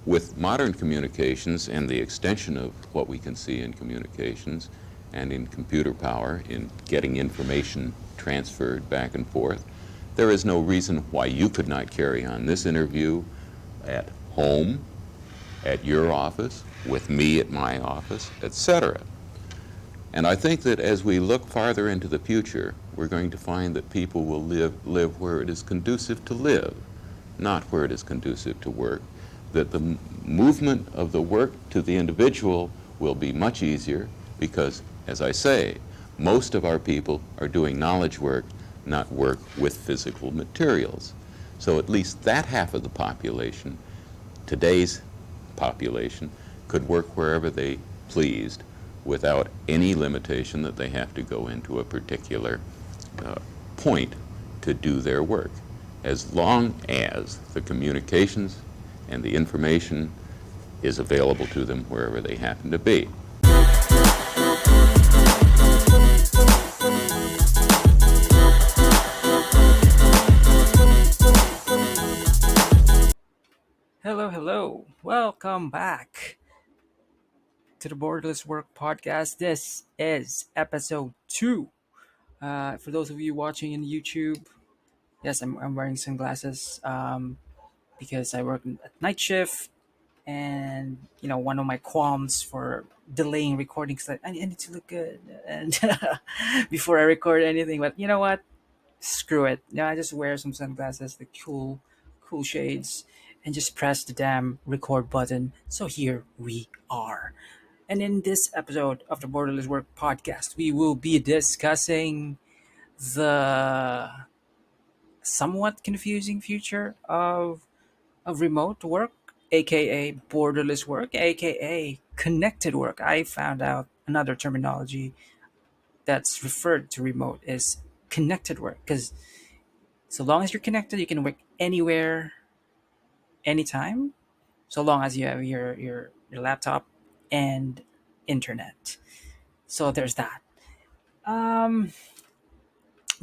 with modern communications and the extension of what we can see in communications and in computer power, in getting information transferred back and forth, there is no reason why you could not carry on this interview at home, at your office, with me at my office, etc. And I think that as we look farther into the future, we're going to find that people will live where it is conducive to live, not where it is conducive to work. That the movement of the work to the individual will be much easier because, as I say, most of our people are doing knowledge work, not work with physical materials. So at least that half of the population, today's population, could work wherever they pleased without any limitation that they have to go into a particular point to do their work, as long as the communications and the information is available to them wherever they happen to be. Hello, hello. Welcome back to the Borderless Work Podcast. This is episode 2. For those of you watching in YouTube, yes, I'm wearing sunglasses because I work at night shift. And, one of my qualms for delaying recordings, like, I need to look good and before I record anything. But you know what? Screw it. I just wear some sunglasses, the cool shades, and just press the damn record button. So here we are. And in this episode of the Borderless Work podcast, we will be discussing the somewhat confusing future of remote work, aka borderless work, aka connected work. I found out another terminology that's referred to remote is connected work, because so long as you're connected, you can work anywhere, anytime, so long as you have your laptop and internet. So there's that. Um,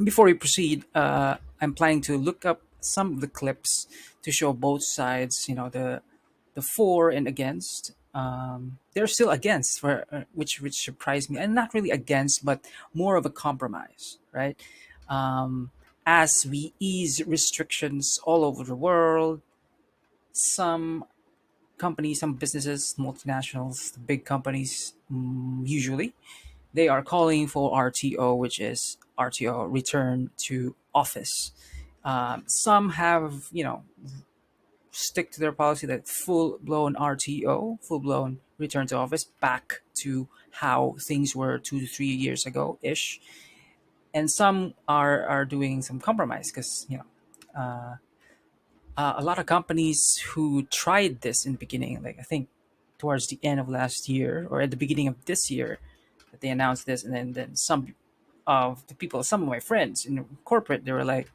Before we proceed, I'm planning to look up some of the clips to show both sides. The for and against. They're still against, which surprised me, and not really against, but more of a compromise, right? Um, as we ease restrictions all over the world, some companies, some businesses, multinationals, the big companies, usually they are calling for RTO, which is RTO, return to office. Some have, stick to their policy that full blown RTO, full blown return to office, back to how things were 2 to 3 years ago ish. And some are doing some compromise because, a lot of companies who tried this in the beginning, like I think towards the end of last year or at the beginning of this year, that they announced this, and then some of the people, some of my friends in corporate, they were like,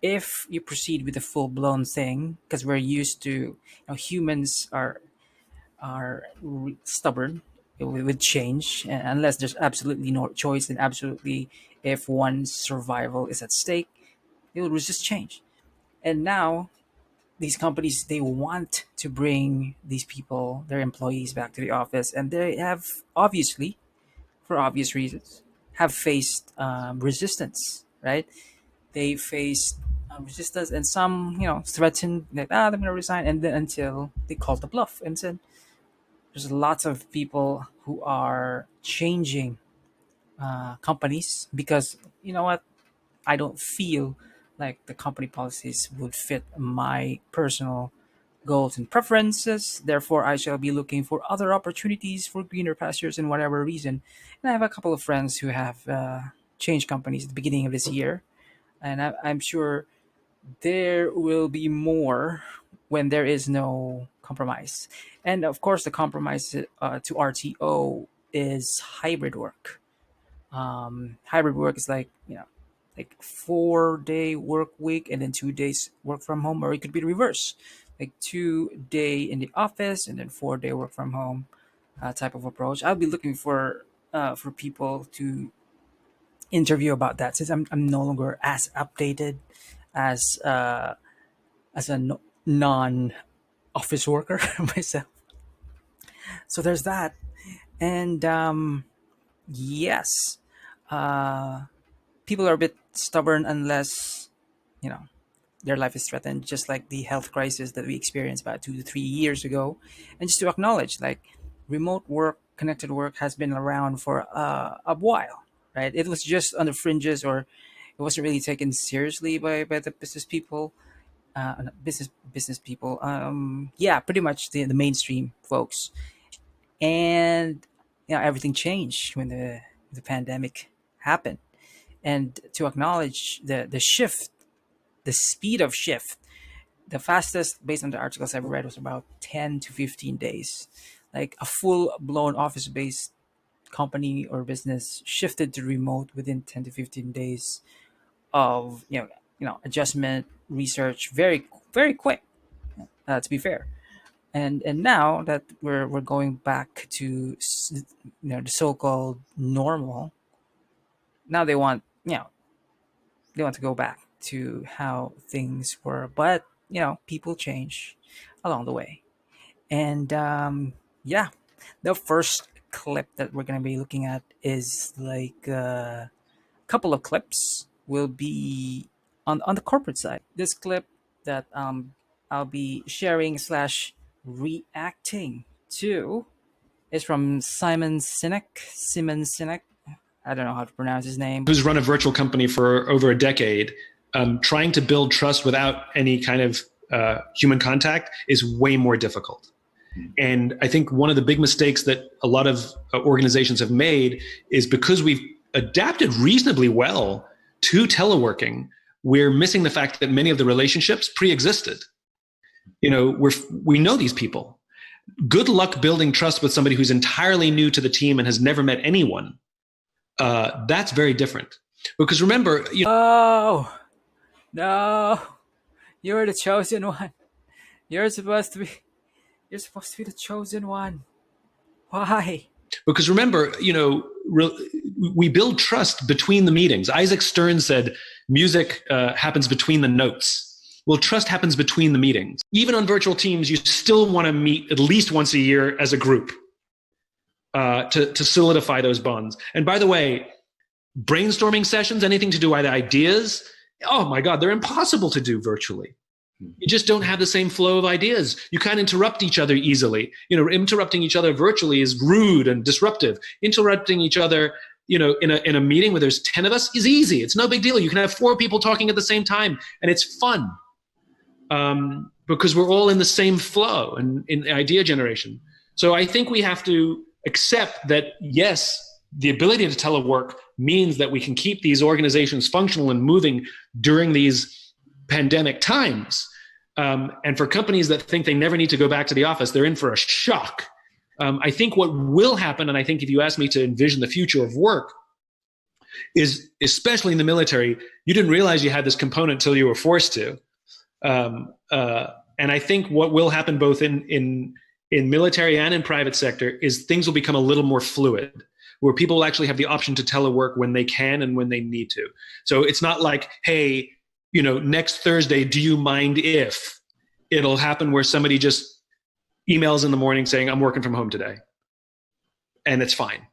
if you proceed with the full blown thing, because we're used to, humans are stubborn with change, and unless there's absolutely no choice, and absolutely if one's survival is at stake, it will resist change. And now these companies, they want to bring these people, their employees, back to the office, and they have obviously, for obvious reasons, have faced resistance, right? They faced resistance, and some, threatened that, they're going to resign, and then until they called the bluff and said, there's lots of people who are changing companies because, you know what, I don't feel like the company policies would fit my personal goals and preferences. Therefore, I shall be looking for other opportunities for greener pastures and whatever reason. And I have a couple of friends who have changed companies at the beginning of this year. And I'm sure there will be more when there is no compromise. And of course, the compromise to RTO is hybrid work. Hybrid work is like, like 4 day work week and then 2 days work from home, or it could be the reverse, like 2 day in the office and then 4 day work from home type of approach. I'll be looking for people to interview about that, since I'm no longer as updated as as a non office worker myself. So there's that. And yes, uh, people are a bit stubborn unless, you know, their life is threatened, just like the health crisis that we experienced about 2 to 3 years ago. And just to acknowledge, like, remote work, connected work has been around for a while, right? It was just on the fringes, or it wasn't really taken seriously by the business people, business people. Yeah, pretty much the mainstream folks. And everything changed when the pandemic happened. And to acknowledge the shift, the speed of shift, the fastest, based on the articles I've read, was about 10 to 15 days. Like a full blown office based company or business shifted to remote within 10 to 15 days of adjustment, research, very quick, to be fair. And now that we're going back to the so-called normal, now they want to go back to how things were. But people change along the way. And yeah, the first clip that we're going to be looking at is like a couple of clips will be on the corporate side. This clip that I'll be sharing slash reacting to is from Simon Sinek. I don't know how to pronounce his name. Who's run a virtual company for over a decade, trying to build trust without any kind of human contact is way more difficult. And I think one of the big mistakes that a lot of organizations have made is because we've adapted reasonably well to teleworking, we're missing the fact that many of the relationships pre-existed. We know these people. Good luck building trust with somebody who's entirely new to the team and has never met anyone. That's very different. Because remember, Oh no, you're the chosen one. You're supposed to be. You're supposed to be the chosen one. Why? Because remember, we build trust between the meetings. Isaac Stern said music happens between the notes. Well, trust happens between the meetings. Even on virtual teams, you still want to meet at least once a year as a group to solidify those bonds. And by the way, brainstorming sessions, anything to do with ideas, oh my God, they're impossible to do virtually. You just don't have the same flow of ideas. You can't interrupt each other easily. Interrupting each other virtually is rude and disruptive. Interrupting each other, in a meeting where there's 10 of us is easy. It's no big deal. You can have 4 people talking at the same time, and it's fun because we're all in the same flow and in idea generation. So I think we have to accept that, yes, the ability to telework means that we can keep these organizations functional and moving during these pandemic times. And for companies that think they never need to go back to the office, they're in for a shock. I think what will happen, and I think if you ask me to envision the future of work, is especially in the military, you didn't realize you had this component until you were forced to. And I think what will happen both in military and in private sector is things will become a little more fluid, where people will actually have the option to telework when they can and when they need to. So it's not like, hey, next Thursday, do you mind if? It'll happen where somebody just emails in the morning saying, I'm working from home today. And it's fine.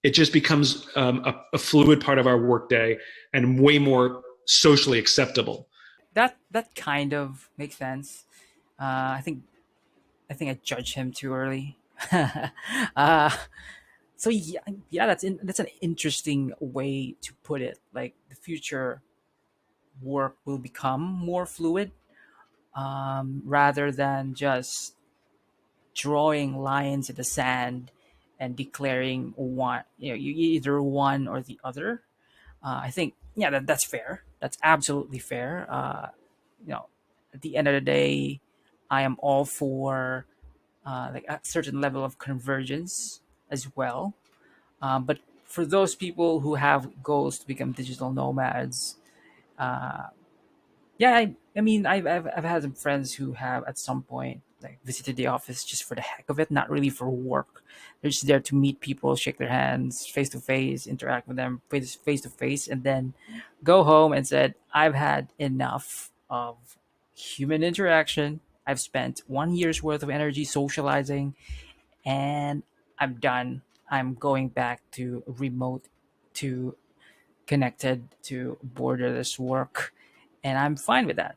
It just becomes a fluid part of our workday and way more socially acceptable. That kind of makes sense. I think I judged him too early. uh, so yeah, that's an interesting way to put it. Like the future work will become more fluid, rather than just drawing lines in the sand and declaring one. You either one or the other. I think that's fair. That's absolutely fair. At the end of the day, I am all for like a certain level of convergence as well. But for those people who have goals to become digital nomads, uh, yeah, I mean, I've had some friends who have at some point like visited the office just for the heck of it, not really for work. They're just there to meet people, shake their hands face to face, interact with them face to face, and then go home and said, "I've had enough of human interaction. I've spent 1 year's worth of energy socializing, and I'm done. I'm going back to remote, to connected, to borderless work, and I'm fine with that.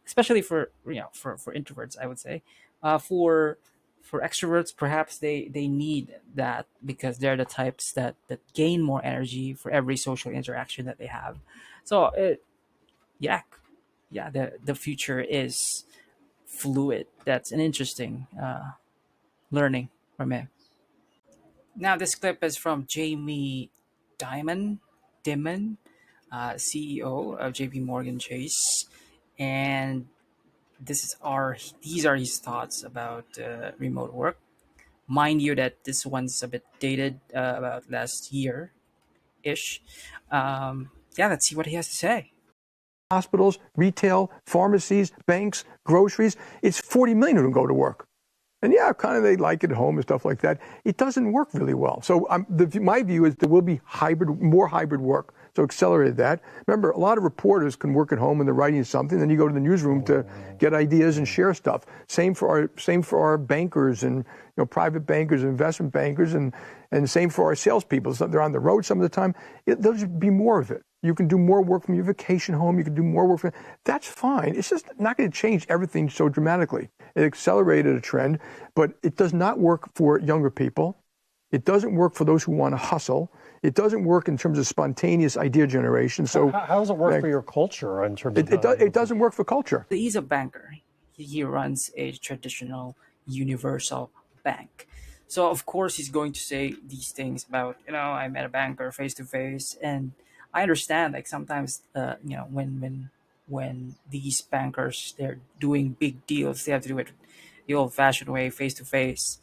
Especially for for introverts, I would say. For extroverts, perhaps they need that because they're the types that gain more energy for every social interaction that they have. So yeah, yeah, the future is fluid. That's an interesting learning from it. Now, this clip is from Jamie Dimon, CEO of JP Morgan Chase, and these are his thoughts about remote work. Mind you, that this one's a bit dated, about last year ish. Yeah, let's see what he has to say. Hospitals, retail, pharmacies, banks, groceries. It's 40 million who don't go to work. And yeah, kind of they like it at home and stuff like that. It doesn't work really well. So my view is there will be more hybrid work. So accelerated that. Remember, a lot of reporters can work at home when they're writing something. Then you go to the newsroom to get ideas and share stuff. Same for our bankers and private bankers and investment bankers, and same for our salespeople. So they're on the road some of the time. There'll just be more of it. You can do more work from your vacation home. You can do more work from. That's fine. It's just not going to change everything so dramatically. It accelerated a trend, but it does not work for younger people. It doesn't work for those who want to hustle. It doesn't work in terms of spontaneous idea generation. So how does it work for your culture in terms of it doesn't work for culture. He's a banker. He runs a traditional universal bank. So of course he's going to say these things about, I met a banker face to face, and I understand, like, sometimes when these bankers, they're doing big deals, they have to do it the old fashioned way, face to face,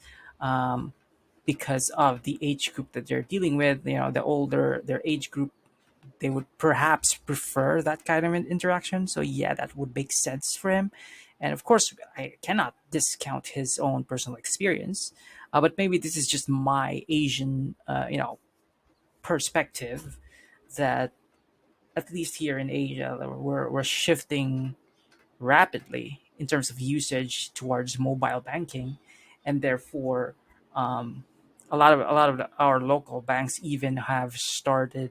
because of the age group that they're dealing with. The older their age group, they would perhaps prefer that kind of interaction. So yeah, that would make sense for him. And of course, I cannot discount his own personal experience, but maybe this is just my Asian, perspective, that at least here in Asia, we're shifting rapidly in terms of usage towards mobile banking, and therefore, um, a lot of our local banks even have started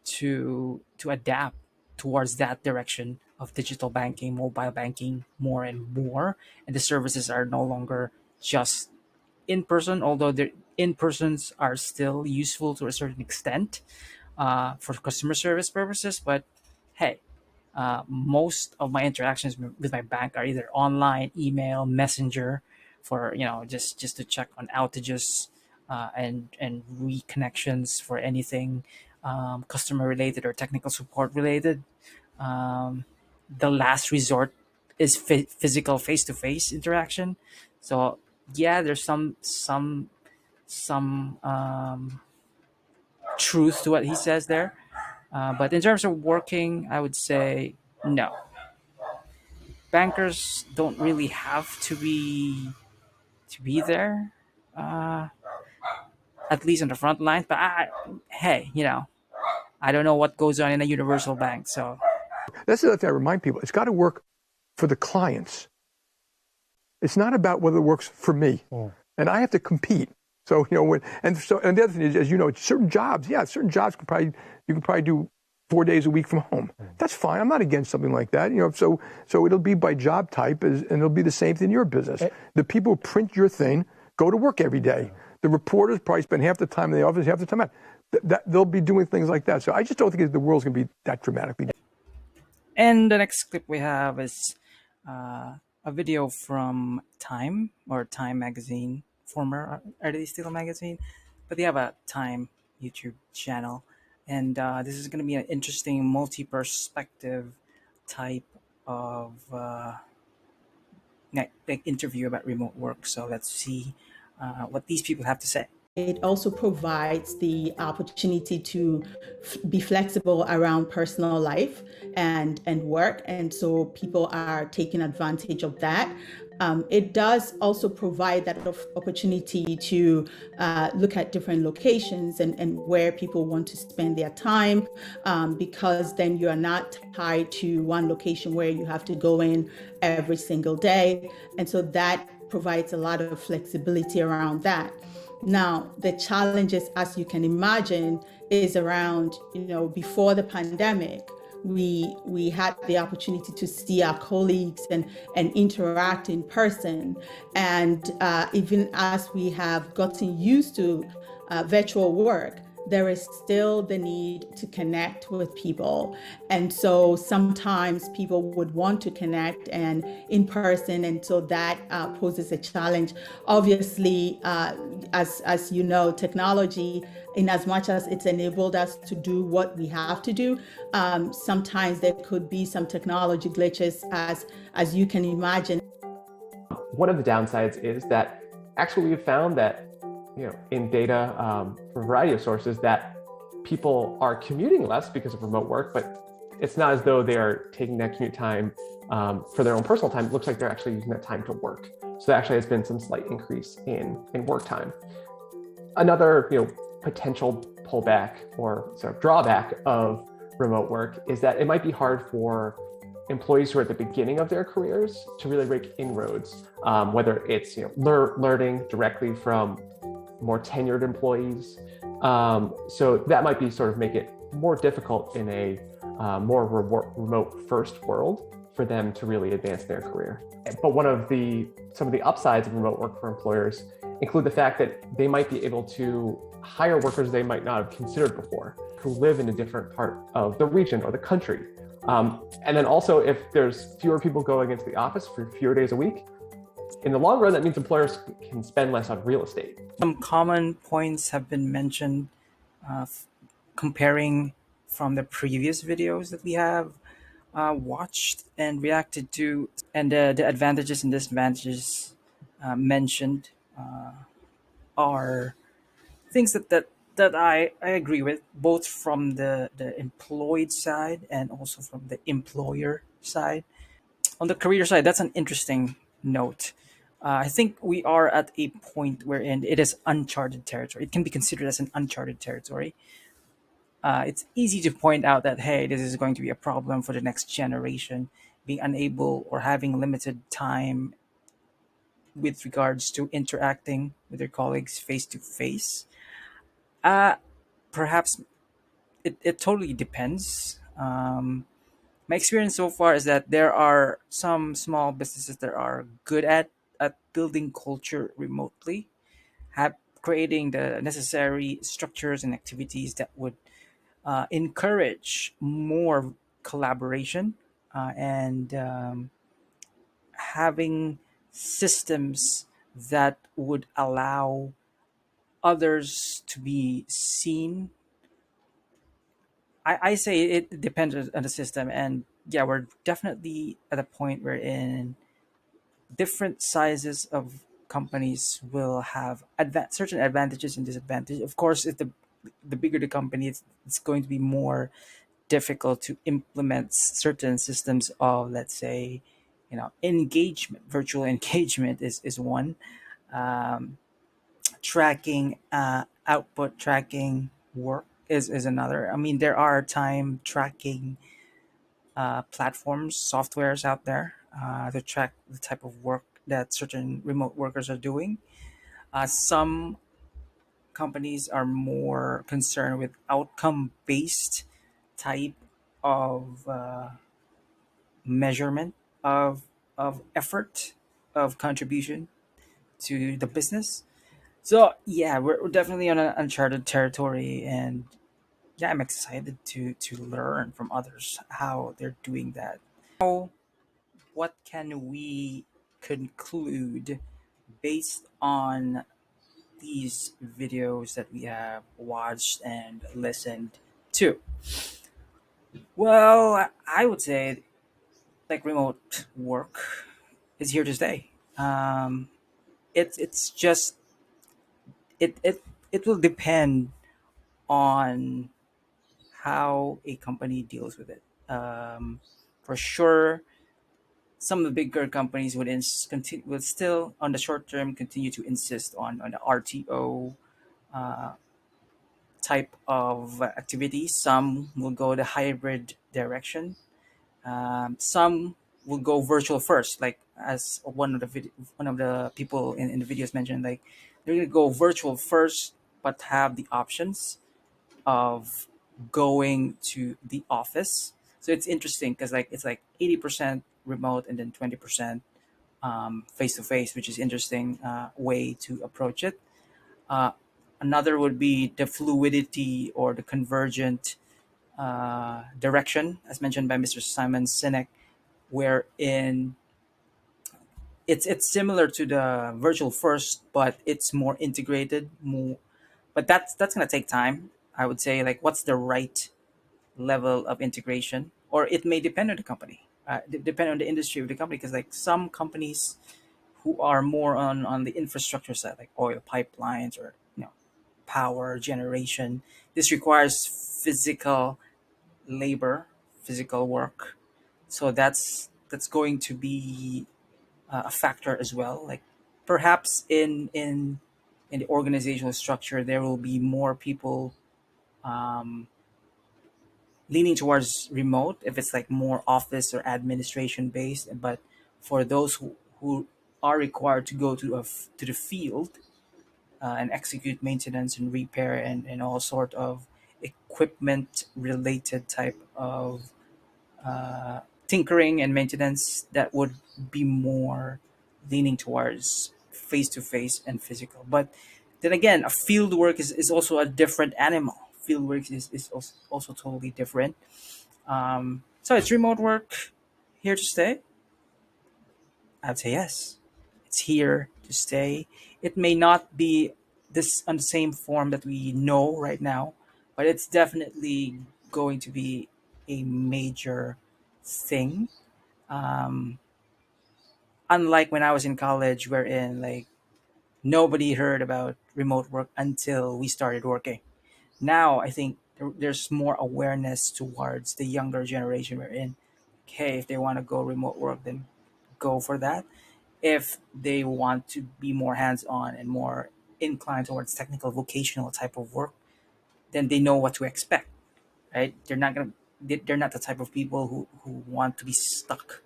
to adapt towards that direction of digital banking, mobile banking, more and more, and the services are no longer just in person, although the in persons are still useful to a certain extent, for customer service purposes. But hey, most of my interactions with my bank are either online, email, messenger, for just to check on outages, and reconnections for anything customer related or technical support related. Um, the last resort is physical face to face interaction. So yeah, there's some truth to what he says there. But in terms of working, I would say no. Bankers don't really have to be there, uh, at least on the front line. But hey, I don't know what goes on in a universal bank. So That's the other thing I remind people. It's got to work for the clients. It's not about whether it works for me. And I have to compete. So, and the other thing is, as you know, certain jobs you can probably do 4 days a week from home. That's fine. I'm not against something like that. So it'll be by job type, and it'll be the same thing in your business. The people who print your thing go to work every day. The reporters probably spend half the time in the office, half the time out. They'll be doing things like that. So I just don't think the world's going to be that dramatically different. And the next clip we have is a video from Time, or Time magazine, former, are they still a magazine? But they have a Time YouTube channel. And this is going to be an interesting multi-perspective type of like interview about remote work. So let's see what these people have to say. It also provides the opportunity to be flexible around personal life and work. And so people are taking advantage of that. It does also provide that opportunity to look at different locations and where people want to spend their time, because then you are not tied to one location where you have to go in every single day. And so that provides a lot of flexibility around that. Now, the challenges, as you can imagine, is around, before the pandemic, we had the opportunity to see our colleagues and interact in person. And even as we have gotten used to virtual work, there is still the need to connect with people. And so sometimes people would want to connect and in person. And so that poses a challenge. Obviously, as you know, technology, in as much as it's enabled us to do what we have to do, sometimes there could be some technology glitches, as you can imagine. One of the downsides is that actually we've found that, in data from a variety of sources, that people are commuting less because of remote work, but it's not as though they are taking that commute time for their own personal time. It looks like they're actually using that time to work. So there actually has been some slight increase in work time. Another, potential pullback or sort of drawback of remote work is that it might be hard for employees who are at the beginning of their careers to really make inroads, whether it's learning directly from more tenured employees. So that might be sort of make it more difficult in a more remote first world for them to really advance their career. But some of the upsides of remote work for employers include the fact that they might be able to hire workers they might not have considered before, who live in a different part of the region or the country. And then also, if there's fewer people going into the office for fewer days a week, in the long run, that means employers can spend less on real estate. Some common points have been mentioned, comparing from the previous videos that we have watched and reacted to, and the advantages and disadvantages mentioned are things that I agree with, both from the employed side and also from the employer side. On the career side, that's an interesting note. I think we are at a point wherein it is uncharted territory. It can be considered as an uncharted territory. It's easy to point out that, hey, this is going to be a problem for the next generation, being unable or having limited time with regards to interacting with their colleagues face to face. Perhaps it totally depends. My experience so far is that there are some small businesses that are good at building culture remotely, have creating the necessary structures and activities that would encourage more collaboration, and having systems that would allow others to be seen. I say it depends on the system, and yeah, we're definitely at a point wherein different sizes of companies will have certain advantages and disadvantages. Of course, if the bigger the company, it's going to be more difficult to implement certain systems of, let's say, engagement. Virtual engagement is one. Um, Tracking, output tracking work is another. I mean, there are time tracking platforms, softwares out there to track the type of work that certain remote workers are doing. Some companies are more concerned with outcome based type of measurement of effort, of contribution to the business. So yeah, we're definitely on an uncharted territory, and yeah, I'm excited to learn from others how they're doing that. Now, what can we conclude based on these videos that we have watched and listened to? Well, I would say like remote work is here to stay. It's just it will depend on how a company deals with it. For sure, some of the bigger companies would still on the short term continue to insist on the RTO uh, type of activity. Some will go the hybrid direction. Some will go virtual first, like as one of the people in the videos mentioned, like they're gonna go virtual first, but have the options of going to the office. So it's interesting because like it's like 80% remote and then 20% face to face, which is interesting way to approach it. Uh, Another would be the fluidity or the convergent direction, as mentioned by Mr. Simon Sinek, wherein it's similar to the virtual first, but it's more integrated. More, but that's gonna take time. I would say like what's the right level of integration, or it may depend on the company, depend on the industry of the company, because like some companies who are more on the infrastructure side, like oil pipelines or power generation, this requires physical labor, physical work. So that's going to be a factor as well. Like perhaps in the organizational structure, there will be more people um, leaning towards remote if it's like more office or administration based. But for those who are required to go to the field and execute maintenance and repair and all sort of equipment related type of tinkering and maintenance, that would be more leaning towards face to face and physical. But then again, a field work is also a different animal. Field work is also totally different. So it's remote work here to stay? I'd say yes. It's here to stay. It may not be this on the same form that we know right now, but it's definitely going to be a major thing. Um, Unlike when I was in college, wherein like nobody heard about remote work until we started working. Now I think there's more awareness towards the younger generation we're in. Okay, if they want to go remote work, then go for that. If they want to be more hands-on and more inclined towards technical vocational type of work, then they know what to expect, right? They're not the type of people who want to be stuck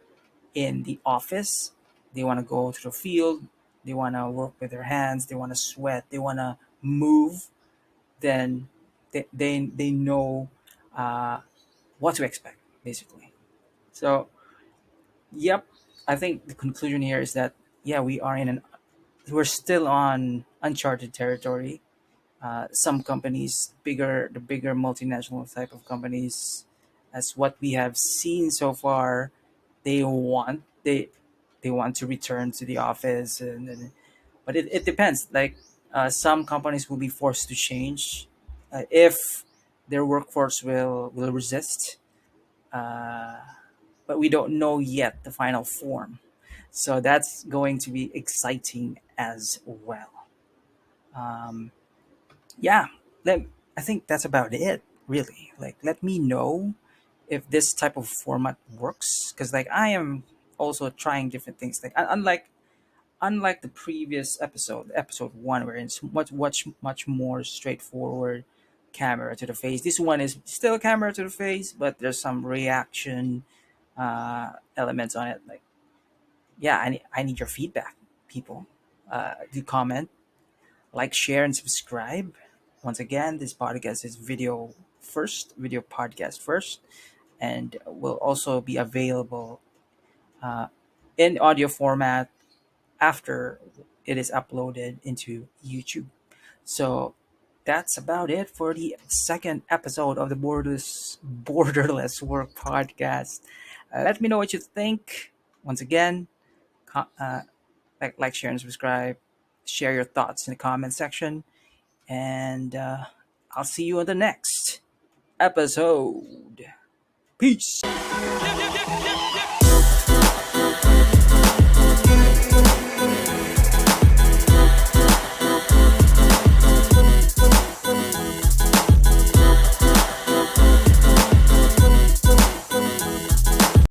in the office. They want to go to the field, they want to work with their hands, they want to sweat, they want to move. Then they know uh, what to expect, basically. So yep, I think the conclusion here is that yeah, we're still on uncharted territory. Some companies, the bigger multinational type of companies, as what we have seen so far, they want they they want to return to the office, but it depends. Like some companies will be forced to change if their workforce will resist. Uh, but we don't know yet the final form. So that's going to be exciting as well. Um, yeah, I think that's about it, really. Like, let me know if this type of format works, because like I am also trying different things. Like, unlike the previous episode one, where it's much more straightforward, camera to the face. This one is still camera to the face, but there's some reaction elements on it. Like, yeah, I need your feedback, people. Do comment, like, share, and subscribe. Once again, this podcast is video podcast first, and will also be available uh, in audio format after it is uploaded into YouTube. So that's about it for the second episode of the Borderless Work podcast. Let me know what you think. Once again, co- uh, share, and subscribe. Share your thoughts in the comment section, and I'll see you on the next episode. Peace.